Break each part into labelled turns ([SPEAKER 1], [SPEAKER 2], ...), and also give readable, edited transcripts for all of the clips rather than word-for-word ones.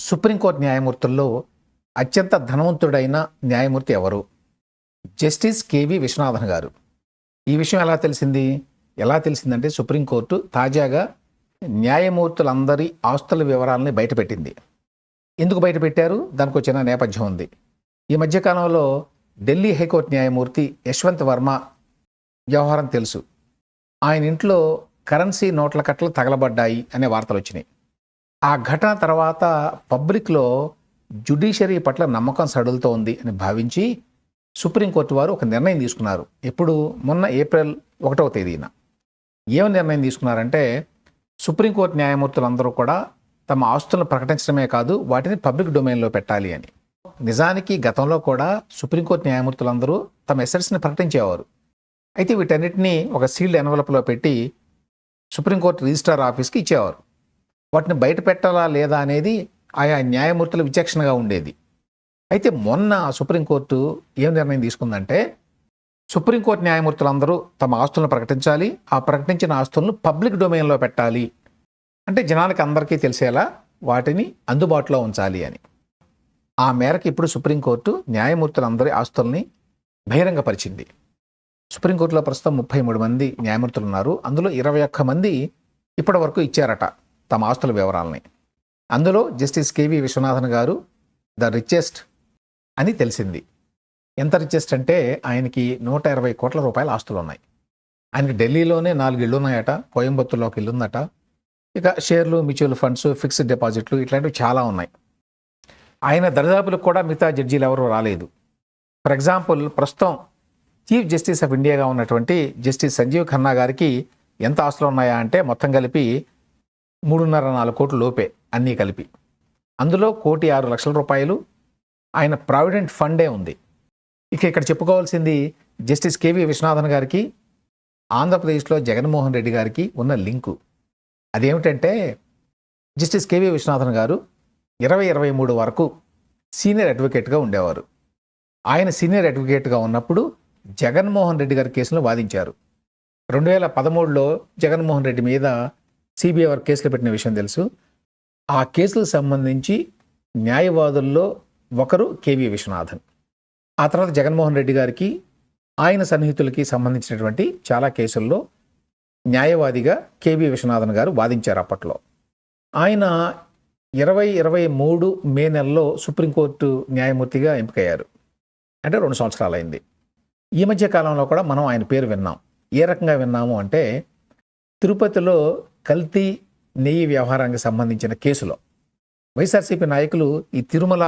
[SPEAKER 1] Supreme court న్యాయమూర్తుల్లో అత్యంత ధనవంతుడైన న్యాయమూర్తి ఎవరు? జస్టిస్ కేవి విశ్వనాథన్ గారు. ఈ విషయం ఎలా తెలిసిందంటే సుప్రీంకోర్టు తాజాగా న్యాయమూర్తులందరి ఆస్తుల వివరాలని బయటపెట్టింది. ఎందుకు బయటపెట్టారు? దానికి వచ్చిన నేపథ్యం ఉంది. ఈ మధ్యకాలంలో ఢిల్లీ హైకోర్టు న్యాయమూర్తి యశ్వంత్ వర్మ వ్యవహారం తెలుసు. ఆయన ఇంట్లో కరెన్సీ నోట్ల కట్టలు తగలబడ్డాయి అనే వార్తలు వచ్చినాయి. ఆ ఘటన తర్వాత పబ్లిక్లో జ్యుడిషియరీ పట్ల నమ్మకం సడులుతోంది అని భావించి సుప్రీంకోర్టు వారు ఒక నిర్ణయం తీసుకున్నారు. ఇప్పుడు మొన్న ఏప్రిల్ 1వ తేదీన ఏం నిర్ణయం తీసుకున్నారంటే సుప్రీంకోర్టు న్యాయమూర్తులందరూ కూడా తమ ఆస్తులను ప్రకటించడమే కాదు వాటిని పబ్లిక్ డొమైన్లో పెట్టాలి అని. నిజానికి గతంలో కూడా సుప్రీంకోర్టు న్యాయమూర్తులందరూ తమ ఎసెట్స్ని ప్రకటించేవారు. అయితే వీటన్నిటినీ ఒక సీల్డ్ ఎన్వలప్లో పెట్టి సుప్రీంకోర్టు రిజిస్ట్రార్ ఆఫీస్కి ఇచ్చేవారు. వాటిని బయట పెట్టాలా లేదా అనేది ఆయా న్యాయమూర్తుల విచక్షణగా ఉండేది. అయితే మొన్న సుప్రీంకోర్టు ఏం నిర్ణయం తీసుకుందంటే సుప్రీంకోర్టు న్యాయమూర్తులందరూ తమ ఆస్తులను ప్రకటించాలి, ఆ ప్రకటించిన ఆస్తులను పబ్లిక్ డొమైన్లో పెట్టాలి, అంటే జనానికి అందరికీ తెలిసేలా వాటిని అందుబాటులో ఉంచాలి అని. ఆ మేరకు ఇప్పుడు సుప్రీంకోర్టు న్యాయమూర్తులందరి ఆస్తుల్ని బహిరంగపరిచింది. సుప్రీంకోర్టులో ప్రస్తుతం 33 మంది న్యాయమూర్తులు ఉన్నారు. అందులో 21 మంది ఇప్పటి వరకు ఇచ్చారట తమ ఆస్తుల వివరాలని. అందులో జస్టిస్ కేవి విశ్వనాథన్ గారు ద రిచెస్ట్ అని తెలిసింది. ఎంత రిచెస్ట్ అంటే ఆయనకి 120 కోట్ల రూపాయల ఆస్తులు ఉన్నాయి. ఆయనకి ఢిల్లీలోనే 4 ఇళ్ళు ఉన్నాయట, కోయంబత్తూర్లో ఒక ఇల్లు ఉందట, ఇక షేర్లు, మ్యూచువల్ ఫండ్స్, ఫిక్స్డ్ డిపాజిట్లు ఇట్లాంటివి చాలా ఉన్నాయి. ఆయన దరిదాపులకు కూడా మిగతా జడ్జీలు ఎవరు రాలేదు. ఫర్ ఎగ్జాంపుల్ ప్రస్తుతం చీఫ్ జస్టిస్ ఆఫ్ ఇండియాగా ఉన్నటువంటి జస్టిస్ సంజీవ్ ఖన్నా గారికి ఎంత ఆస్తులు ఉన్నాయా అంటే మొత్తం కలిపి 3.5-4 కోట్ల లోపే అన్నీ కలిపి. అందులో 1,06,00,000 రూపాయలు ఆయన ప్రావిడెంట్ ఫండే ఉంది. ఇక ఇక్కడ చెప్పుకోవాల్సింది జస్టిస్ కేవి విశ్వనాథన్ గారికి ఆంధ్రప్రదేశ్లో జగన్మోహన్ రెడ్డి గారికి ఉన్న లింకు. అదేమిటంటే జస్టిస్ కేవి విశ్వనాథన్ గారు 2023 వరకు సీనియర్ అడ్వకేట్గా ఉండేవారు. ఆయన సీనియర్ అడ్వకేట్గా ఉన్నప్పుడు జగన్మోహన్ రెడ్డి గారి కేసును వాదించారు. 2013లో జగన్మోహన్ రెడ్డి మీద సిబిఐ వారు కేసులు పెట్టిన విషయం తెలుసు. ఆ కేసులకు సంబంధించి న్యాయవాదుల్లో ఒకరు కేవి విశ్వనాథన్. ఆ తర్వాత జగన్మోహన్ రెడ్డి గారికి ఆయన సన్నిహితులకి సంబంధించినటువంటి చాలా కేసుల్లో న్యాయవాదిగా కేవి విశ్వనాథన్ గారు వాదించారు అప్పట్లో. ఆయన 2023 మే నెలలో సుప్రీంకోర్టు న్యాయమూర్తిగా ఎంపికయ్యారు. అంటే 2 సంవత్సరాలైంది. ఈ మధ్య కాలంలో కూడా మనం ఆయన పేరు విన్నాం. ఏ రకంగా విన్నాము అంటే తిరుపతిలో కల్తీ నెయ్యి వ్యవహారానికి సంబంధించిన కేసులో వైఎస్ఆర్సీపీ నాయకులు ఈ తిరుమల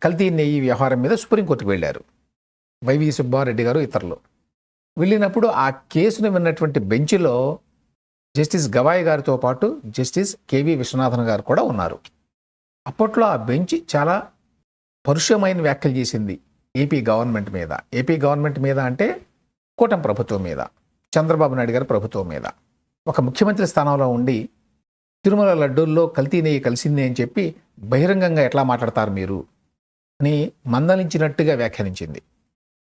[SPEAKER 1] కల్తీ నెయ్యి వ్యవహారం మీద సుప్రీంకోర్టుకు వెళ్ళారు. వైవి సుబ్బారెడ్డి గారు ఇతరులు వెళ్ళినప్పుడు ఆ కేసును విన్నటువంటి బెంచ్లో జస్టిస్ గవాయ్ గారితో పాటు జస్టిస్ కేవి విశ్వనాథన్ గారు కూడా ఉన్నారు. అప్పట్లో ఆ బెంచ్ చాలా పరుషమైన వ్యాఖ్యలు చేసింది ఏపీ గవర్నమెంట్ మీద అంటే కూటమి ప్రభుత్వం మీద, చంద్రబాబు నాయుడు గారి ప్రభుత్వం మీద. ఒక ముఖ్యమంత్రి స్థానంలో ఉండి తిరుమల లడ్డూల్లో కల్తీ నెయ్యి కలిసింది అని చెప్పి బహిరంగంగా ఎట్లా మాట్లాడతారు మీరు అని మందలించినట్టుగా వ్యాఖ్యానించింది.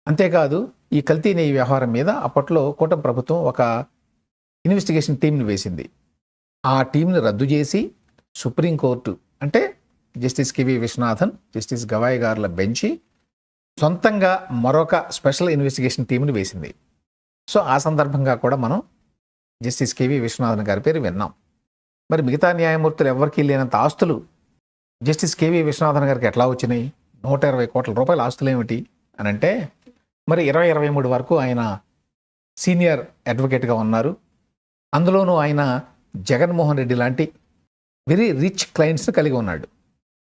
[SPEAKER 1] అంతేకాదు ఈ కల్తీ నెయ్యి వ్యవహారం మీద అప్పట్లో కూటమి ప్రభుత్వం ఒక ఇన్వెస్టిగేషన్ టీంని వేసింది. ఆ టీంని రద్దు చేసి సుప్రీంకోర్టు అంటే justice K V Viswanathan, justice Gavai గారుల బెంచి సొంతంగా మరొక స్పెషల్ ఇన్వెస్టిగేషన్ టీంని వేసింది. సో ఆ సందర్భంగా కూడా మనం జస్టిస్ కేవి విశ్వనాథన్ గారి పేరు విన్నాం. మరి మిగతా న్యాయమూర్తులు ఎవరికి లేనంత ఆస్తులు జస్టిస్ కేవి విశ్వనాథన్ గారికి ఎట్లా వచ్చినాయి? 120 కోట్ల రూపాయల ఆస్తులు ఏమిటి అని అంటే మరి 2023 వరకు ఆయన సీనియర్ అడ్వకేట్గా ఉన్నారు. అందులోనూ ఆయన జగన్మోహన్ రెడ్డి లాంటి వెరీ రిచ్ క్లయింట్స్ని కలిగి ఉన్నాడు.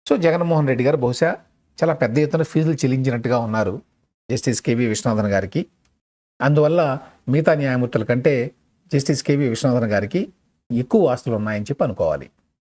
[SPEAKER 1] సో జగన్మోహన్ రెడ్డి గారు బహుశా చాలా పెద్ద ఎత్తున ఫీజులు చెల్లించినట్టుగా ఉన్నారు జస్టిస్ కేవి విశ్వనాథన్ గారికి. అందువల్ల మిగతా న్యాయమూర్తుల కంటే జస్టిస్ కేవి విశ్వనాథన్ గారికి ఎక్కువ ఆస్తులు ఉన్నాయని చెప్పి అనుకోవాలి.